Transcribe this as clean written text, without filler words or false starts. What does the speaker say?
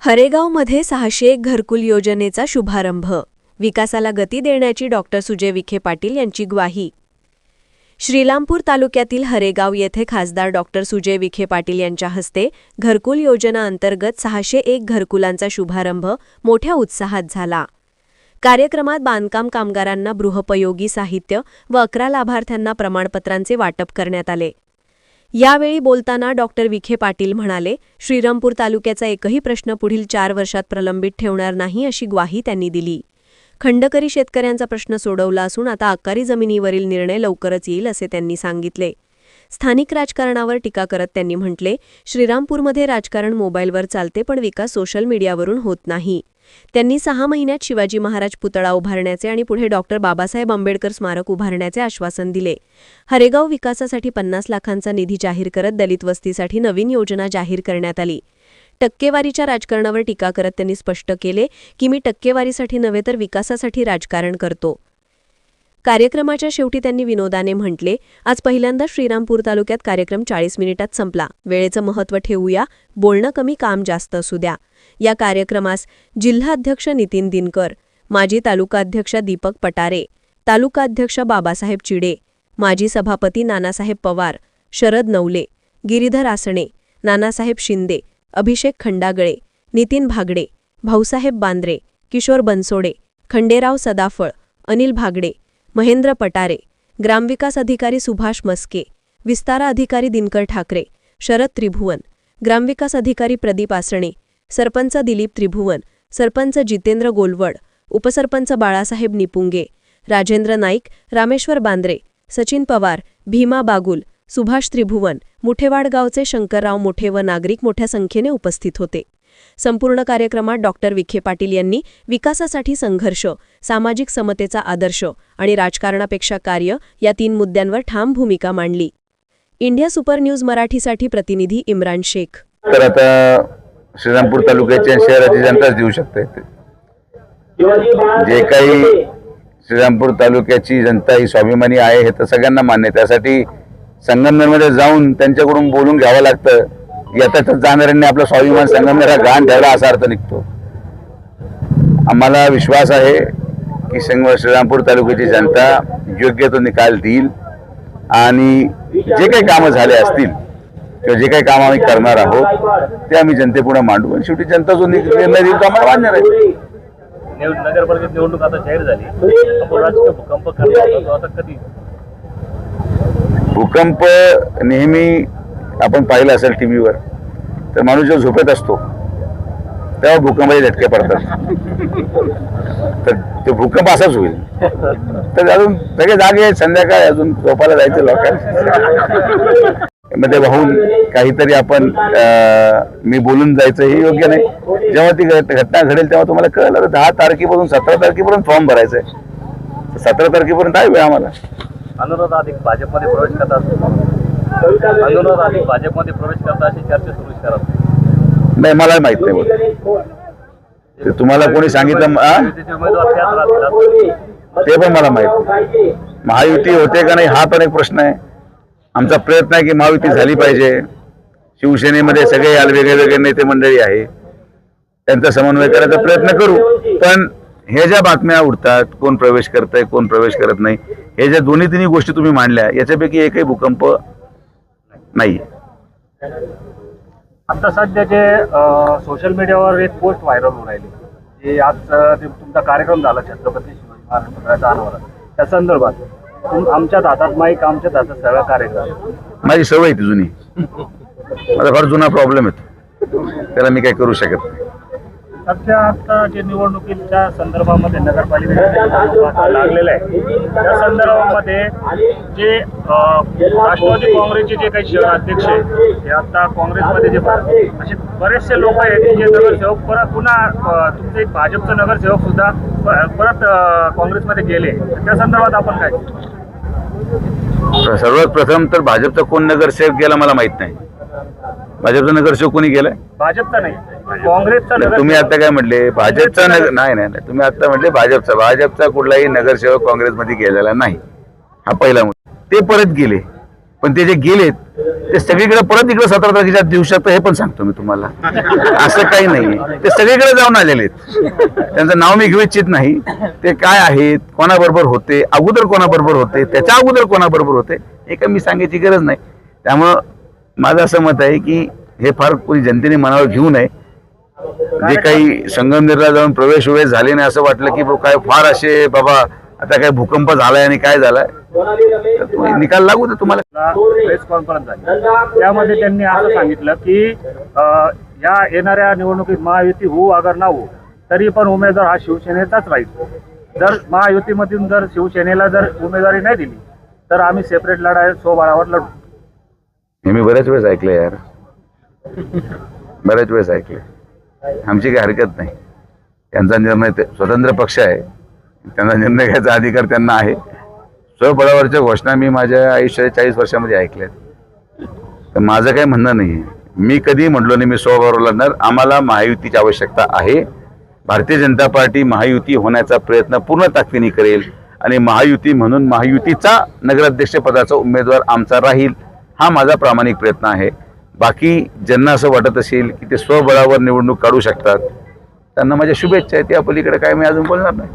हरेगावमध्ये 601 घरकुल योजनेचा शुभारंभ. विकासाला गती देण्याची डॉक्टर सुजय विखे पाटील यांची ग्वाही. श्रीरामपूर तालुक्यातील हरेगाव येथे खासदार डॉक्टर सुजय विखे पाटील यांच्या हस्ते घरकुल योजना अंतर्गत 601 घरकुलांचा शुभारंभ मोठ्या उत्साहात झाला. कार्यक्रमात बांधकाम कामगारांना गृहोपयोगी साहित्य व 11 लाभार्थ्यांना प्रमाणपत्रांचे वाटप करण्यात आले. यावेळी बोलताना डॉक्टर विखे पाटील म्हणाले, श्रीरामपूर तालुक्याचा एकही प्रश्न पुढील 4 वर्षात प्रलंबित ठेवणार नाही अशी ग्वाही त्यांनी दिली. खंडकरी शेतकऱ्यांचा प्रश्न सोडवला असून आता आकारी जमिनीवरील निर्णय लवकरच येईल असे त्यांनी सांगितले. स्थानिक राजकारणावर टीका करत त्यांनी म्हटले, श्रीरामपूरमध्ये राजकारण मोबाईलवर चालते पण विकास सोशल मीडियावरून होत नाही. त्यांनी 6 महिन्यात शिवाजी महाराज पुतळा उभारण्याचे आणि पुढे डॉक्टर बाबासाहेब आंबेडकर स्मारक उभारण्याचे आश्वासन दिले. हरेगाव विकासासाठी 50 लाखांचा निधी जाहीर करत दलित वस्तीसाठी नवीन योजना जाहीर करण्यात आली. टक्केवारीच्या राजकारणावर टीका करत त्यांनी स्पष्ट केले की मी टक्केवारीसाठी नव्हे तर विकासासाठी राजकारण करतो. कार्यक्रमाच्या शेवटी त्यांनी विनोदाने म्हटले, आज पहिल्यांदा श्रीरामपूर तालुक्यात कार्यक्रम 40 मिनिटात संपला. वेळेचं महत्त्व ठेवूया, बोलणं कमी काम जास्त असू द्या. या कार्यक्रमास जिल्हाध्यक्ष नितीन दिनकर, माजी तालुकाध्यक्ष दीपक पटारे, तालुकाध्यक्ष बाबासाहेब चिडे, माजी सभापती नानासाहेब पवार, शरद नवले, गिरीधर आसणे, नानासाहेब शिंदे, अभिषेक खंडागळे, नितीन भागडे, भाऊसाहेब बांद्रे, किशोर बनसोडे, खंडेराव सदाफळ, अनिल भागडे, महेंद्र पटारे, ग्रामविकास अधिकारी सुभाष मस्के, विस्तारा अधिकारी दिनकर ठाकरे, शरद त्रिभुवन, ग्रामविकास अधिकारी प्रदीप आसणे, सरपंच दिलीप त्रिभुवन, सरपंच जितेंद्र गोलवड, उपसरपंच बाळासाहेब निपुंगे, राजेंद्र नाईक, रामेश्वर बांद्रे, सचिन पवार, भीमा बागुल, सुभाष त्रिभुवन, मुठेवाड गावचे शंकरराव मोठे व नागरिक मोठ्या संख्येने उपस्थित होते. संपूर्ण कार्यक्रमात डॉक्टर विखे पाटील यांनी विकासासाठी संघर्ष, सामाजिक समतेचा आदर्श आणि राजकारणापेक्षा कार्य या 3 मुद्द्यांवर ठाम भूमिका मांडली. इंडिया सुपर न्यूज मराठीसाठी प्रतिनिधी इम्रान शेख. तर आता श्रीरामपूर तालुक्याच्या शहराची जनताच देऊ शकते. जे काही श्रीरामपूर तालुक्याची जनता ही स्वाभिमानी आहे हे तर सगळ्यांना मान्य आहे. त्यासाठी संगमनेरमध्ये जाऊन त्यांच्याकडून बोलून घ्यावं लागतं. येतात जाणाऱ्यांनी आपलं स्वाभिमान संगमनेर हा गहाण ठेवला असा अर्थ निघतो. आम्हाला विश्वास आहे की श्रीरामपूर तालुक्याची जनता योग्य तो निकाल देईल आणि जे काही कामं झाले असतील किंवा जे काही काम आम्ही करणार आहोत ते आम्ही जनतेपुढे मांडू आणि शेवटी जनता जो निर्णय देईल तो आम्हाला मान्य राहील. नगरपालिकेत निवडणूक आता जाहीर झाली. राजकीय भूकंप करण्यात आता कधी भूकंप नेहमी आपण पाहिलं असेल टीव्हीवर तर माणूस जेव्हा झोपेत असतो तेव्हा भूकंपाचे झटके पडतात. तर ते भूकंप असाच होईल. तर अजून सगळे जागे आहेत, संध्याकाळी अजून झोपायला जायचं लोकांना मध्ये वाहून काहीतरी आपण मी बोलून जायचं हे योग्य नाही. जेव्हा ती घटना घडेल तेव्हा तुम्हाला कळलं. 10 तारखेपासून 17 तारखेपर्यंत फॉर्म भरायचा आहे. 17 तारखेपर्यंत आहे वेळ आम्हाला. अनुराध अधिक भाजपमध्ये प्रवेश करतात. अनुराध अधिक भाजपमध्ये प्रवेश करतात अशी चर्चा सुरू करत नाही. मला माहित नाही. तुम्हाला कोणी सांगितलं ते पण मला माहित. महायुती होते का नाही हा पण एक प्रश्न आहे. आमचा प्रयत्न आहे की महायुती झाली पाहिजे. शिवसेनेमध्ये सगळे वेगळे वेगळे नेते मंडळी आहे, त्यांचा समन्वय करायचा प्रयत्न करू. पण हे ज्या बातम्या उठतात, कोण प्रवेश करतंय कोण प्रवेश करत नाही, हे ज्या 2-3 गोष्टी तुम्ही मांडल्या याच्यापैकी एकही भूकंप नाही. आता सध्या जे सोशल मीडियावर एक पोस्ट व्हायरल होऊन राहिली, जे आज तुमचा कार्यक्रम झाला छत्रपती शिवाजी महाराज पुतळ्याचा अनावरण, त्या संदर्भात आमच्या हातात माईक, आमच्या हातात सगळा कार्यक्रम. माझी सवय ती जुनी, माझा फार जुना प्रॉब्लेम येतो, त्याला मी काही करू शकत नाही. सध्या आता जे निवडणुकीच्या संदर्भामध्ये नगरपालिकेच्या लागलेलं आहे त्या संदर्भामध्ये जे राष्ट्रवादी काँग्रेसचे जे काही शहर अध्यक्ष आहेत ते आता काँग्रेसमध्ये जे असे बरेचसे लोक आहेत जे नगरसेवक परत पुन्हा तुमचे भाजपचं नगरसेवक सुद्धा परत काँग्रेसमध्ये गेले. त्या संदर्भात आपण काय? सर्वात प्रथम तर भाजपचा कोण नगरसेवक गेला मला माहित नाही. भाजपचा नगरसेवक कोणी गेलाय? भाजपचा नाही, काँग्रेसचा. तुम्ही आता काय म्हटले? भाजपचा नाही. तुम्ही आता म्हटले भाजपचा कुठलाही नगरसेवक काँग्रेसमध्ये गेलेला नाही. हा पहिला मुद्दा. ते परत गेले, पण ते जे गेलेत ते सगळीकडे परत इकडे 17 तारखेच्या देऊ शकतं हे पण सांगतो मी तुम्हाला. असं काही नाहीये, ते सगळीकडे जाऊन आलेले आहेत. त्यांचं नाव मी घेऊ इच्छित नाही. ते काय आहेत, कोणाबरोबर होते, अगोदर कोणाबरोबर होते, त्याच्या अगोदर कोणाबरोबर होते, हे काही मी सांगायची गरज नाही. त्यामुळं माझं असं मत आहे की हे फार कोणी जनतेने मनावर घेऊ नये. जे काही संगमनेरला जाऊन प्रवेश झाले नाही, असं वाटलं की काय फार असे बाबा आता काय भूकंप झालाय आणि काय झालाय, तर तो निकाल लागू दे तुम्हाला. प्रेस कॉन्फरन्स झाली, त्यामध्ये त्यांनी असं सांगितलं की या येणाऱ्या निवडणुकीत महायुती होऊ अगर ना होऊ तरी पण उमेदवार हा शिवसेनेचाच राहील. जर महायुतीमधून जर शिवसेनेला जर उमेदवारी नाही दिली तर आम्ही सेपरेट लढाई स्वबळावर लढू. हे मी बऱ्याच वेळेस ऐकलं यार, बऱ्याच वेळेस ऐकले. आमची काही हरकत नाही. त्यांचा निर्णय, स्वतंत्र पक्ष आहे, त्यांना निर्णय घ्यायचा अधिकार त्यांना आहे. स्वबळावरच्या घोषणा मी माझ्या आयुष्याच्या 40 वर्षामध्ये ऐकल्यात. तर माझं काही म्हणणं नाही. मी कधी म्हटलो नाही मी स्वबळावर लढणार. आम्हाला महायुतीची आवश्यकता आहे. भारतीय जनता पार्टी महायुती होण्याचा प्रयत्न पूर्ण ताकदीने करेल आणि महायुती म्हणून महायुतीचा नगराध्यक्ष पदाचा उमेदवार आमचा राहील, हा माझा प्रामाणिक प्रयत्न आहे. बाकी ज्यांना असं वाटत असेल की ते स्वबळावर निवडणूक काढू शकतात, त्यांना माझ्या शुभेच्छा आहेत. त्या पलीकडे काय मी अजून बोलणार नाही.